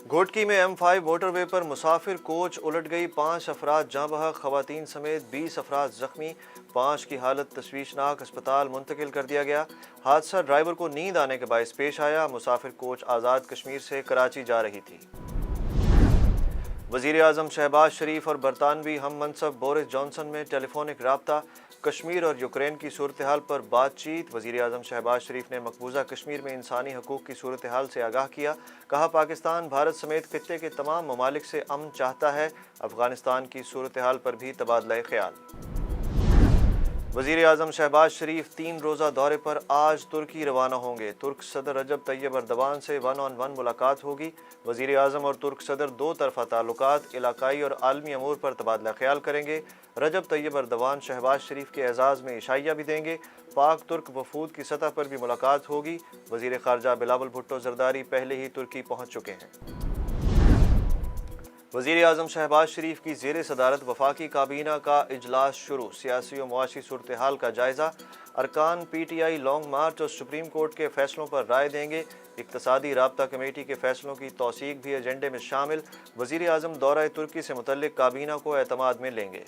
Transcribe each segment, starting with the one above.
घोटकी में M5 motorway पर मुसाफिर coach उलट गई, 5 अफराद जाँ बहक, खवातीन समेत 20 अफराद जख्मी, 5 की हालत तशवीशनाक, अस्पताल मुंतकिल कर दिया गया। हादसा ड्राइवर को नींद आने के बायस पेश आया। मुसाफिर कोच आज़ाद कश्मीर से कराची जा रही थी। वज़ीर आज़म शहबाज शरीफ और बरतानवी हम मनसब बोरिस जॉनसन में टेलीफोनिक राब्ता, कश्मीर और यूक्रेन की सूरत हाल पर बातचीत। वज़ीर आज़म शहबाज शरीफ ने मकबूजा कश्मीर में इंसानी हकूक़ की सूरत हाल से आगाह किया। कहा, पाकिस्तान भारत समेत खित्ते के तमाम ममालिक से अमन चाहता है। अफ़गानिस्तान की सूरत हाल पर भी तबादला ख्याल। वज़ीर आज़म शहबाज शरीफ 3 रोज़ा दौरे पर आज तुर्की रवाना होंगे। तुर्क सदर रजब तैयब अर्दवान से 1-on-1 मुलाकात होगी। वज़ीर आज़म और तुर्क सदर दो तरफ़ा ताल्लुकात, इलाकाई और आलमी अमूर पर तबादला ख्याल करेंगे। रजब तैयब अर्दवान शहबाज शरीफ के एजाज़ में इशाइया भी देंगे। पाक तुर्क वफूद की सतह पर भी मुलाकात होगी। वज़ीर ख़ारजा बिलावल भुट्टो ज़रदारी पहले ही तुर्की पहुँच चुके हैं। वज़ीर आज़म शहबाज शरीफ की ज़ेर सदारत वफाकी काबीना का इजलास शुरू। सियासी और मुआशी सूरत हाल का जायज़ा। अरकान PTI लॉन्ग मार्च और सुप्रीम कोर्ट के फैसलों पर राय देंगे। इक़्तिसादी राब्ता कमेटी के फैसलों की तौसीक भी एजेंडे में शामिल। वज़ीर आज़म दौरा तुर्की से मुतल्लिक़ काबीना को एतमाद में लेंगे।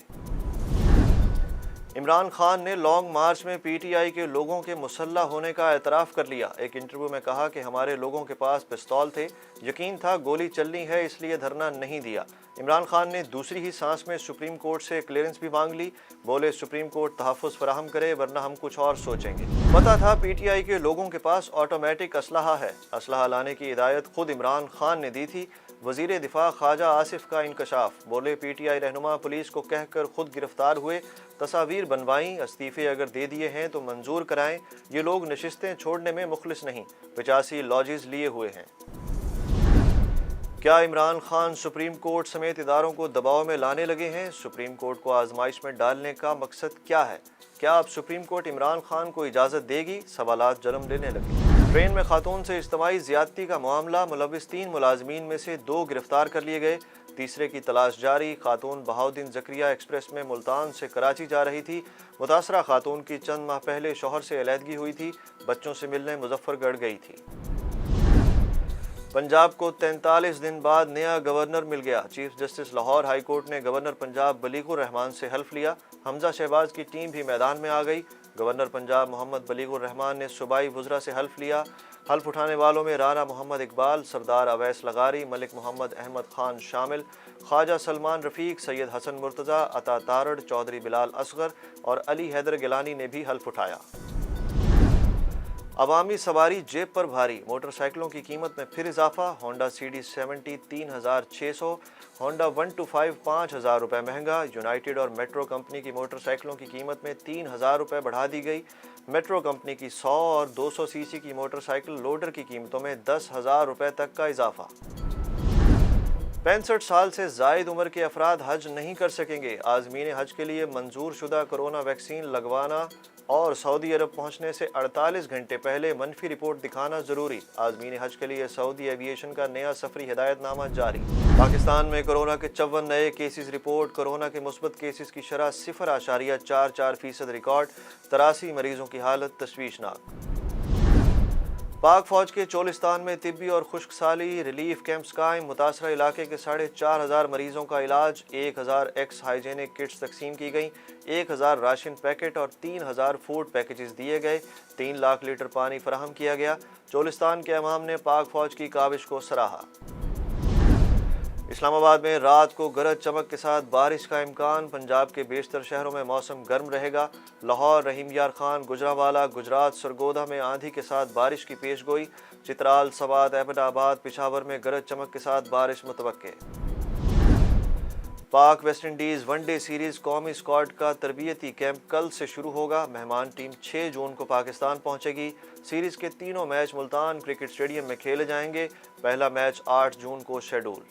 इमरान खान ने लॉन्ग मार्च में PTI के लोगों के मुसल्लह होने का एतराफ़ कर लिया। एक इंटरव्यू में कहा कि हमारे लोगों के पास पिस्तौल थे, यकीन था गोली चलनी है, इसलिए धरना नहीं दिया। इमरान खान ने दूसरी ही सांस में सुप्रीम कोर्ट से क्लियरेंस भी मांग ली। बोले, सुप्रीम कोर्ट तहफ़्फ़ुज़ फराहम करे वरना हम कुछ और सोचेंगे। पता था PTI के लोगों के पास ऑटोमेटिक असलहा है। असलहा लाने की हिदायत खुद इमरान खान ने दी थी। वज़ीर दिफा ख्वाजा आसिफ का इंकशाफ। बोले, PTI रहनुमा पुलिस को कहकर खुद गिरफ्तार हुए, तस्वीर बनवाई, इस्तीफ़े अगर दे दिए हैं तो मंजूर कराएं। ये लोग नशिस्तें छोड़ने में मुखलिस नहीं, 85 लॉजेस लिए हुए हैं। क्या इमरान खान सुप्रीम कोर्ट समेत इदारों को दबाव में लाने लगे हैं? सुप्रीम कोर्ट को आजमाइश में डालने का मकसद क्या है? क्या अब सुप्रीम कोर्ट इमरान खान को इजाज़त देगी? सवालात जन्म लेने लगे। ट्रेन में खातून से इज्तिमाई ज़्यादती का मामला, मुलविस 3 मुलाजमीन में से 2 गिरफ्तार कर लिए गए, तीसरे की तलाश जारी। खातून बहाउद्दीन ज़करिया एक्सप्रेस में मुल्तान से कराची जा रही थी। मुतासरा खातून की चंद माह पहले शौहर से अलहदगी हुई थी, बच्चों से मिलने मुजफ्फरगढ़ गई थी। पंजाब को 43 दिन बाद नया गवर्नर मिल गया। Chief justice Lahore high court ने गवर्नर पंजाब बलीगुर रहमान से हल्फ लिया। हमजा शहबाज की टीम भी मैदान में आ गई। गवर्नर पंजाब मोहम्मद बलीगुर रहमान ने सूबाई वुज़रा से हल्फ लिया। हल्फ उठाने वालों में राना मोहम्मद इकबाल, सरदार अवैस लगारी, मलिक मोहम्मद अहमद खान शामिल। ख्वाजा सलमान रफ़ीक, सैयद हसन मुर्तज़ा, अता तारड़, चौधरी बिलाल असगर और अली हैदर गिलानी ने भी हल्फ उठाया। अवामी सवारी जेब पर भारी, मोटरसाइकिलों की कीमत में फिर इजाफा। होंडा CD70 3600, होंडा 125 5000 रुपये महंगा। यूनाइटेड और मेट्रो कंपनी की मोटरसाइकिलों की कीमत में 3000 रुपये बढ़ा दी गई। मेट्रो कंपनी की 100 और 200 सीसी की मोटरसाइकिल लोडर की कीमतों में 10,000 रुपये तक का इजाफा। 65 साल से जायद उम्र के अफराद हज नहीं कर सकेंगे। आज़मीन हज के लिए मंजूर शुदा कोरोना वैक्सीन लगवाना और सऊदी अरब पहुंचने से 48 घंटे पहले मनफी रिपोर्ट दिखाना ज़रूरी। आज़मीन हज के लिए सऊदी एविएशन का नया सफरी हिदायतनामा जारी। पाकिस्तान में कोरोना के 54 नए केसेस रिपोर्ट। कोरोना के मुस्बत केसेस की शरह 0.44% रिकॉर्ड। 83 मरीजों की हालत तशवीशनाक। पाक फौज के चोलिस्तान में तिब्बी और खुश्क साली रिलीफ कैंप्स कायम। मुतासरा इलाके के 4,500 मरीजों का इलाज। 1,000 एक्स हाइजेनिक किट्स तकसीम की गई। 1,000 राशन पैकेट और 3,000 फूड पैकेजेस दिए गए। 3 लाख लीटर पानी फराहम किया गया। चोलिस्तान के अवाम ने पाक फौज की काविश को सराहा। इस्लामाबाद में रात को गरज चमक के साथ बारिश का इम्कान। पंजाब के बेशतर शहरों में मौसम गर्म रहेगा। लाहौर, रहीम यार खान, गुजरांवाला, गुजरात, सरगोधा में आंधी के साथ बारिश की पेशगोई। चित्राल, सवात, अहमदाबाद, पिशावर में गरज चमक के साथ बारिश मुतवक्के। पाक वेस्ट इंडीज़ वनडे सीरीज़ कौमी स्क्वाड का तरबियती कैंप कल से शुरू होगा। मेहमान टीम 6 जून को पाकिस्तान पहुंचेगी। सीरीज़ के तीनों मैच मुल्तान क्रिकेट स्टेडियम में खेले जाएंगे। पहला मैच 8 जून को शेड्यूल।